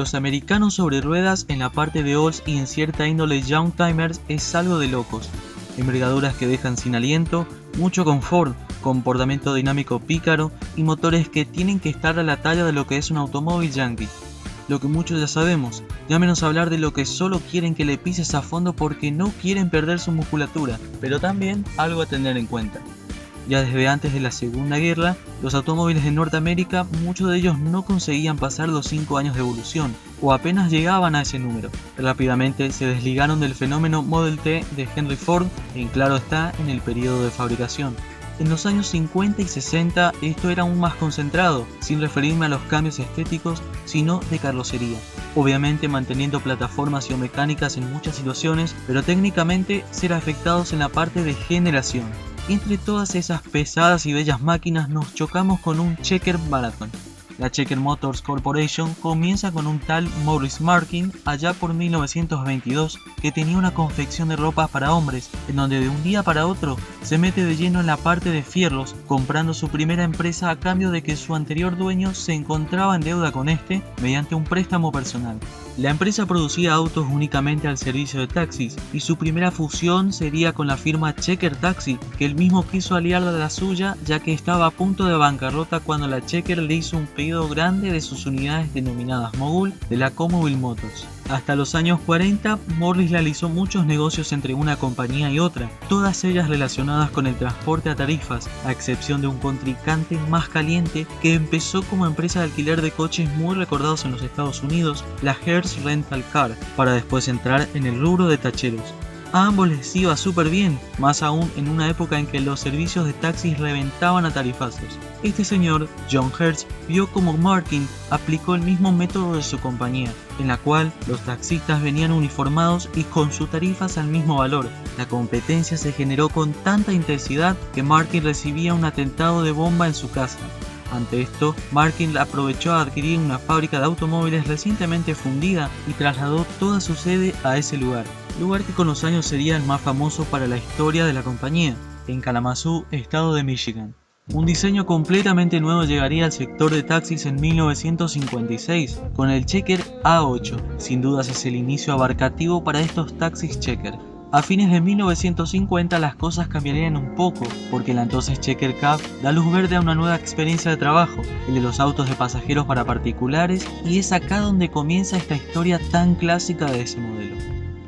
los americanos sobre ruedas en la parte de Olds y en cierta índole Youngtimers es algo de locos. Envergaduras que dejan sin aliento, mucho confort, comportamiento dinámico pícaro y motores que tienen que estar a la talla de lo que es un automóvil yankee. Lo que muchos ya sabemos, ya menos hablar de lo que solo quieren que le pises a fondo porque no quieren perder su musculatura, pero también algo a tener en cuenta. Ya desde antes de la Segunda Guerra, los automóviles de Norteamérica, muchos de ellos no conseguían pasar los 5 años de evolución, o apenas llegaban a ese número. Rápidamente se desligaron del fenómeno Model T de Henry Ford, en claro está en el periodo de fabricación. En los años 50 y 60 esto era aún más concentrado, sin referirme a los cambios estéticos, sino de carrocería. Obviamente manteniendo plataformas biomecánicas en muchas situaciones, pero técnicamente ser afectados en la parte de generación. Entre todas esas pesadas y bellas máquinas nos chocamos con un Checker Marathon. La Checker Motors Corporation comienza con un tal Maurice Markin allá por 1922 que tenía una confección de ropas para hombres, en donde de un día para otro se mete de lleno en la parte de fierros, comprando su primera empresa a cambio de que su anterior dueño se encontraba en deuda con este mediante un préstamo personal. La empresa producía autos únicamente al servicio de taxis y su primera fusión sería con la firma Checker Taxi, que él mismo quiso aliarla a la suya ya que estaba a punto de bancarrota cuando la Checker le hizo un pedido grande de sus unidades denominadas Mogul de la Commonwealth Motors. Hasta los años 40, Morris realizó muchos negocios entre una compañía y otra, todas ellas relacionadas con el transporte a tarifas, a excepción de un contrincante más caliente que empezó como empresa de alquiler de coches muy recordados en los Estados Unidos, la Hertz Rental Car, para después entrar en el rubro de tacheros. A ambos les iba súper bien, más aún en una época en que los servicios de taxis reventaban a tarifazos. Este señor, John Hertz, vio como Markin aplicó el mismo método de su compañía, en la cual los taxistas venían uniformados y con sus tarifas al mismo valor. La competencia se generó con tanta intensidad que Markin recibía un atentado de bomba en su casa. Ante esto, Markin aprovechó a adquirir una fábrica de automóviles recientemente fundida y trasladó toda su sede a ese lugar que con los años sería el más famoso para la historia de la compañía, en Kalamazoo, estado de Michigan. Un diseño completamente nuevo llegaría al sector de taxis en 1956, con el Checker A8, sin dudas es el inicio abarcativo para estos taxis Checker. A fines de 1950 las cosas cambiarían un poco, porque la entonces Checker Cab da luz verde a una nueva experiencia de trabajo, el de los autos de pasajeros para particulares, y es acá donde comienza esta historia tan clásica de ese modelo.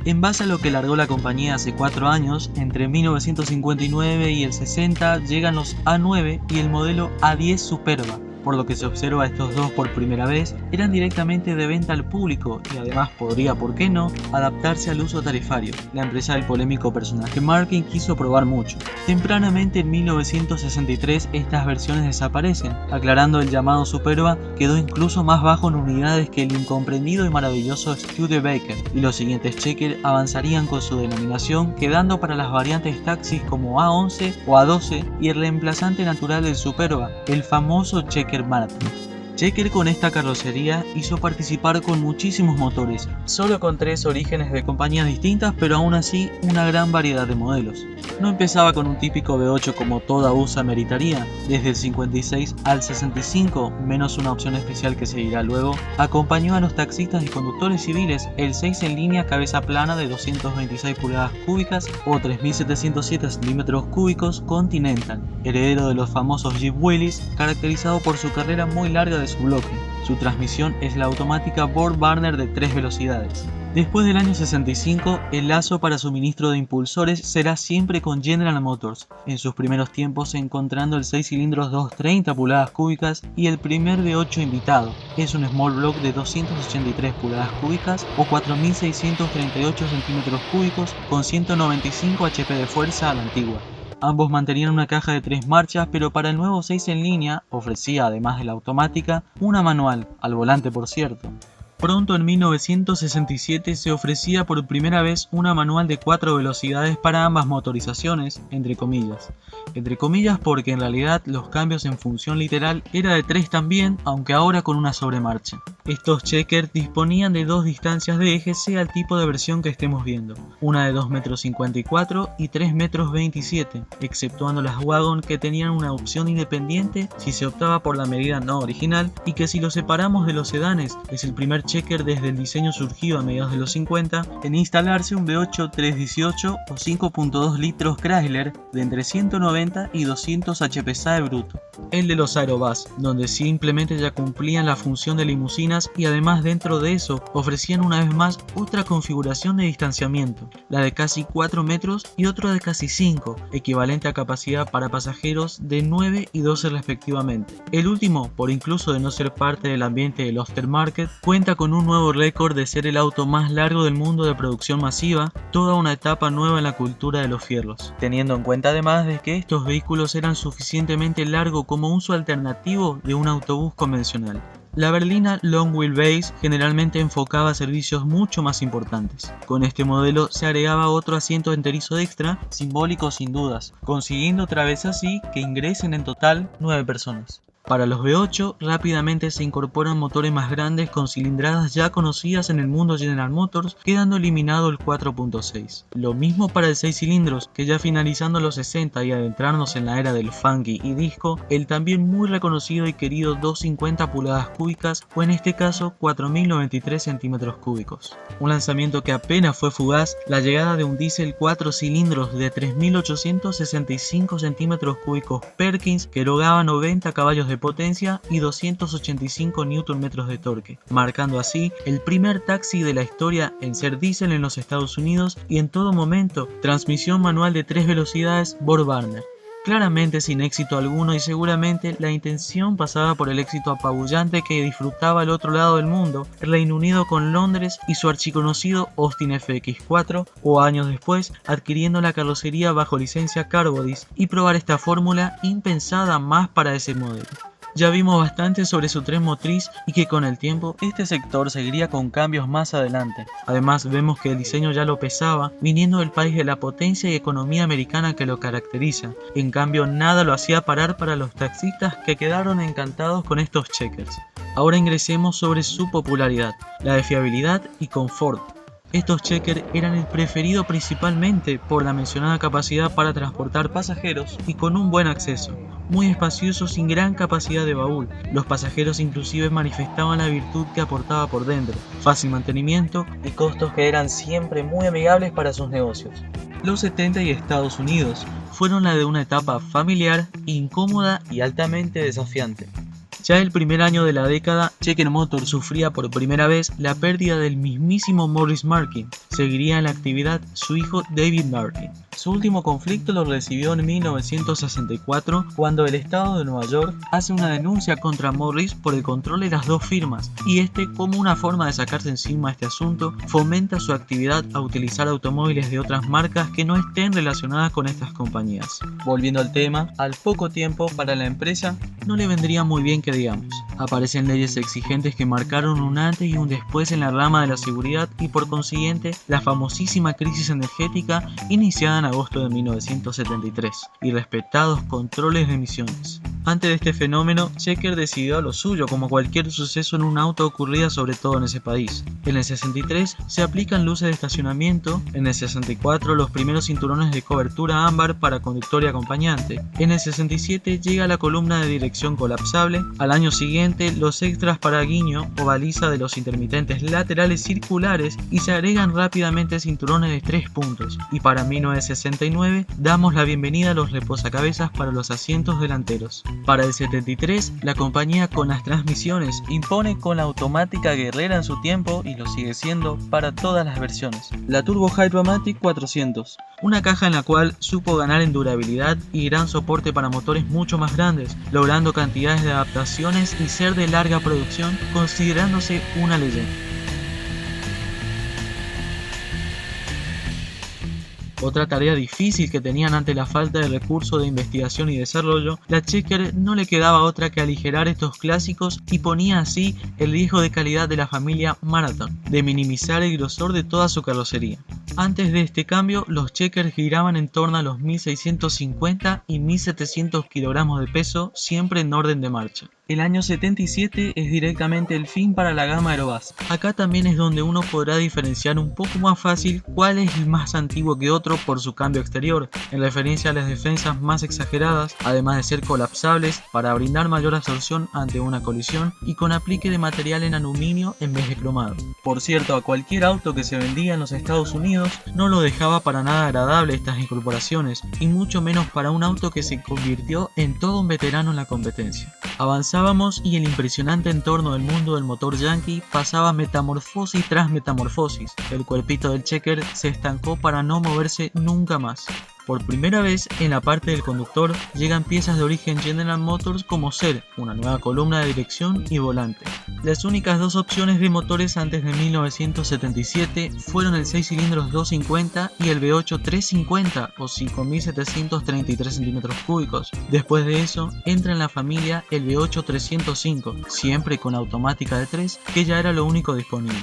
En base a lo que largó la compañía hace 4 años, entre 1959 y el 60 llegan los A9 y el modelo A10 Superba. Por lo que se observa estos dos por primera vez, eran directamente de venta al público y además podría, por qué no, adaptarse al uso tarifario. La empresa del polémico personaje Markin quiso probar mucho. Tempranamente en 1963 estas versiones desaparecen, aclarando el llamado Superba quedó incluso más bajo en unidades que el incomprendido y maravilloso Studebaker, y los siguientes Checker avanzarían con su denominación quedando para las variantes taxis como A11 o A12 y el reemplazante natural del Superba, el famoso Checker Marathon. Checker con esta carrocería hizo participar con muchísimos motores, solo con 3 orígenes de compañías distintas, pero aún así una gran variedad de modelos. No empezaba con un típico V8 como toda USA meritaría, desde el 56 al 65, menos una opción especial que seguirá luego, acompañó a los taxistas y conductores civiles el 6 en línea cabeza plana de 226 pulgadas cúbicas o 3707 centímetros cúbicos Continental, heredero de los famosos Jeep Willys, caracterizado por su carrera muy larga de su bloque. Su transmisión es la automática Borg Warner de 3 velocidades. Después del año 65, el lazo para suministro de impulsores será siempre con General Motors, en sus primeros tiempos encontrando el 6 cilindros 230 pulgadas cúbicas y el primer V8 invitado. Es un small block de 283 pulgadas cúbicas o 4638 centímetros cúbicos con 195 HP de fuerza a la antigua. Ambos mantenían una caja de 3 marchas, pero para el nuevo 6 en línea ofrecía, además de la automática, una manual, al volante por cierto. Pronto en 1967 se ofrecía por primera vez una manual de 4 velocidades para ambas motorizaciones, entre comillas. Entre comillas porque en realidad los cambios en función literal era de 3 también, aunque ahora con una sobremarcha. Estos Checkers disponían de 2 distancias de eje sea el tipo de versión que estemos viendo, una de 2,54 m y 3,27 m, exceptuando las Wagon que tenían una opción independiente si se optaba por la medida no original y que si lo separamos de los sedanes es el primer Checker desde el diseño surgido a mediados de los 50 en instalarse un V8 318 o 5.2 litros Chrysler de entre 190 y 200 hpsa de bruto. El de los Aerobus, donde simplemente ya cumplían la función de limusinas y además dentro de eso ofrecían una vez más otra configuración de distanciamiento, la de casi 4 metros y otra de casi 5, equivalente a capacidad para pasajeros de 9 y 12 respectivamente. El último, por incluso de no ser parte del ambiente del aftermarket, cuenta con un nuevo récord de ser el auto más largo del mundo de producción masiva, toda una etapa nueva en la cultura de los fierros, teniendo en cuenta además de que estos vehículos eran suficientemente largos como uso alternativo de un autobús convencional. La berlina Long Wheelbase generalmente enfocaba a servicios mucho más importantes. Con este modelo se agregaba otro asiento enterizo extra, simbólico sin dudas, consiguiendo otra vez así que ingresen en total 9 personas. Para los V8 rápidamente se incorporan motores más grandes con cilindradas ya conocidas en el mundo General Motors, quedando eliminado el 4.6. Lo mismo para el 6 cilindros, que ya finalizando los 60 y adentrarnos en la era del funky y disco, el también muy reconocido y querido 250 pulgadas cúbicas o en este caso 4093 centímetros cúbicos. Un lanzamiento que apenas fue fugaz, la llegada de un diésel 4 cilindros de 3865 centímetros cúbicos Perkins que erogaba 90 caballos de potencia y 285 Nm de torque, marcando así el primer taxi de la historia en ser diésel en los Estados Unidos y en todo momento transmisión manual de 3 velocidades Borg-Warner. Claramente sin éxito alguno y seguramente la intención pasaba por el éxito apabullante que disfrutaba el otro lado del mundo, el Reino Unido con Londres y su archiconocido Austin FX4 o años después adquiriendo la carrocería bajo licencia Carbodis y probar esta fórmula impensada más para ese modelo. Ya vimos bastante sobre su tren motriz y que con el tiempo este sector seguiría con cambios más adelante. Además vemos que el diseño ya lo pesaba, viniendo del país de la potencia y economía americana que lo caracteriza. En cambio nada lo hacía parar para los taxistas que quedaron encantados con estos Checkers. Ahora ingresemos sobre su popularidad, la de fiabilidad y confort. Estos Checkers eran el preferido principalmente por la mencionada capacidad para transportar pasajeros y con un buen acceso, muy espacioso sin gran capacidad de baúl. Los pasajeros inclusive manifestaban la virtud que aportaba por dentro, fácil mantenimiento y costos que eran siempre muy amigables para sus negocios. Los 70 y Estados Unidos fueron la de una etapa familiar, incómoda y altamente desafiante. Ya el primer año de la década, Checker Motors sufría por primera vez la pérdida del mismísimo Maurice Markin. Seguiría en la actividad su hijo David Markin. Su último conflicto lo recibió en 1964 cuando el estado de Nueva York hace una denuncia contra Morris por el control de las dos firmas y este, como una forma de sacarse encima este asunto, fomenta su actividad a utilizar automóviles de otras marcas que no estén relacionadas con estas compañías. Volviendo al tema, al poco tiempo para la empresa no le vendría muy bien que digamos. Aparecen leyes exigentes que marcaron un antes y un después en la rama de la seguridad y por consiguiente la famosísima crisis energética iniciada en agosto de 1973 y respetados controles de emisiones. Ante de este fenómeno, Checker decidió a lo suyo como cualquier suceso en un auto ocurría sobre todo en ese país. En el 63 se aplican luces de estacionamiento, en el 64 los primeros cinturones de cobertura ámbar para conductor y acompañante, en el 67 llega la columna de dirección colapsable, al año siguiente los extras para guiño o baliza de los intermitentes laterales circulares y se agregan rápidamente cinturones de 3 puntos y para 1969 damos la bienvenida a los reposacabezas para los asientos delanteros. Para el 73, la compañía con las transmisiones impone con la automática guerrera en su tiempo y lo sigue siendo para todas las versiones, la Turbo Hydra-Matic 400, una caja en la cual supo ganar en durabilidad y gran soporte para motores mucho más grandes, logrando cantidades de adaptaciones y ser de larga producción, considerándose una leyenda. Otra tarea difícil que tenían ante la falta de recursos de investigación y desarrollo, la Checker no le quedaba otra que aligerar estos clásicos y ponía así el riesgo de calidad de la familia Marathon, de minimizar el grosor de toda su carrocería. Antes de este cambio, los Checkers giraban en torno a los 1650 y 1700 kilogramos de peso, siempre en orden de marcha. El año 77 es directamente el fin para la gama Aerobus. Acá también es donde uno podrá diferenciar un poco más fácil cuál es el más antiguo que otro por su cambio exterior, en referencia a las defensas más exageradas, además de ser colapsables para brindar mayor absorción ante una colisión y con aplique de material en aluminio en vez de cromado. Por cierto, a cualquier auto que se vendía en los Estados Unidos no lo dejaba para nada agradable estas incorporaciones, y mucho menos para un auto que se convirtió en todo un veterano en la competencia. Avanzábamos y el impresionante entorno del mundo del motor yankee pasaba metamorfosis tras metamorfosis. El cuerpito del Checker se estancó para no moverse nunca más. Por primera vez en la parte del conductor llegan piezas de origen General Motors como ser una nueva columna de dirección y volante. Las únicas dos opciones de motores antes de 1977 fueron el 6 cilindros 250 y el V8 350 o 5.733 centímetros cúbicos. Después de eso entra en la familia el V8 305, siempre con automática de 3, que ya era lo único disponible.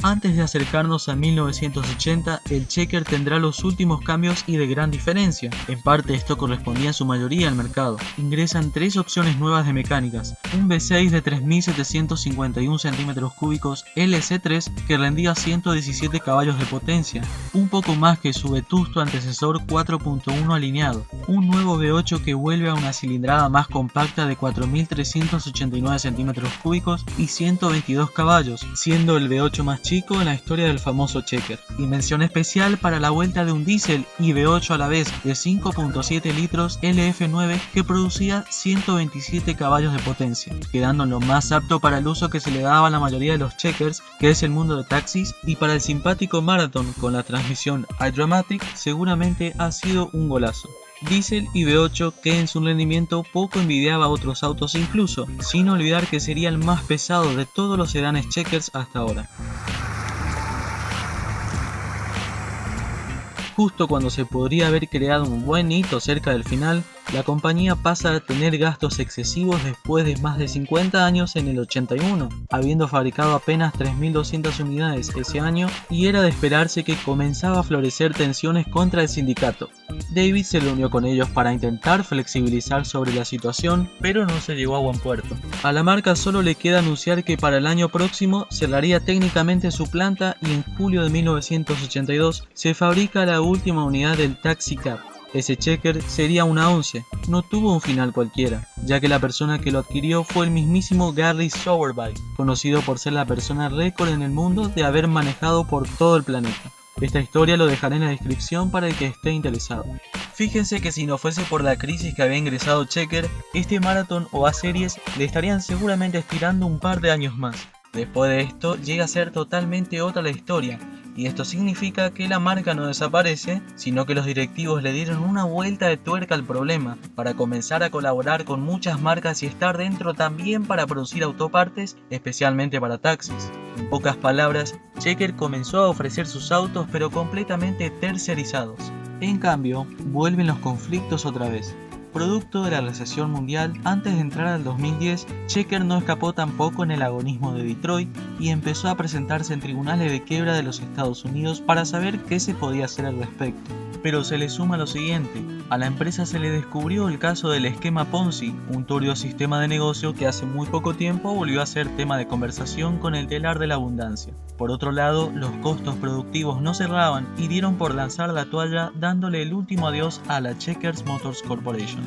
Antes de acercarnos a 1980, el Checker tendrá los últimos cambios y de gran diferencia. En parte esto correspondía en su mayoría al mercado. Ingresan tres opciones nuevas de mecánicas. Un V6 de 3.751 centímetros cúbicos LC3 que rendía 117 caballos de potencia, un poco más que su vetusto antecesor 4.1 alineado. Un nuevo V8 que vuelve a una cilindrada más compacta de 4.389 centímetros cúbicos y 122 caballos, siendo el V8 más chico en la historia del famoso Checker. Y mención especial para la vuelta de un diésel y V8 a la vez de 5.7 litros LF9 que producía 127 caballos de potencia, quedando en lo más apto para el uso que se le daba a la mayoría de los Checkers, que es el mundo de taxis, y para el simpático Marathon con la transmisión iDramatic seguramente ha sido un golazo. Diesel y V8 que en su rendimiento poco envidiaba a otros autos incluso, sin olvidar que sería el más pesado de todos los sedanes Checkers hasta ahora. Justo cuando se podría haber creado un buen hito cerca del final, la compañía pasa a tener gastos excesivos después de más de 50 años en el 81, habiendo fabricado apenas 3.200 unidades ese año, y era de esperarse que comenzaba a florecer tensiones contra el sindicato. David se reunió con ellos para intentar flexibilizar sobre la situación, pero no se llegó a buen puerto. A la marca solo le queda anunciar que para el año próximo cerraría técnicamente su planta y en julio de 1982 se fabrica la última unidad del Taxi Cab. Ese Checker sería una 11, no tuvo un final cualquiera, ya que la persona que lo adquirió fue el mismísimo Gary Sowerby, conocido por ser la persona récord en el mundo de haber manejado por todo el planeta. Esta historia lo dejaré en la descripción para el que esté interesado. Fíjense que si no fuese por la crisis que había ingresado Checker, este Marathon o A-Series le estarían seguramente estirando un par de años más. Después de esto llega a ser totalmente otra la historia, y esto significa que la marca no desaparece, sino que los directivos le dieron una vuelta de tuerca al problema, para comenzar a colaborar con muchas marcas y estar dentro también para producir autopartes, especialmente para taxis. En pocas palabras, Checker comenzó a ofrecer sus autos pero completamente tercerizados. En cambio, vuelven los conflictos otra vez. Producto de la recesión mundial, antes de entrar al 2010, Checker no escapó tampoco en el agonismo de Detroit y empezó a presentarse en tribunales de quiebra de los Estados Unidos para saber qué se podía hacer al respecto. Pero se le suma lo siguiente: a la empresa se le descubrió el caso del esquema Ponzi, un turbio sistema de negocio que hace muy poco tiempo volvió a ser tema de conversación con el telar de la abundancia. Por otro lado, los costos productivos no cerraban y dieron por lanzar la toalla dándole el último adiós a la Checkers Motors Corporation.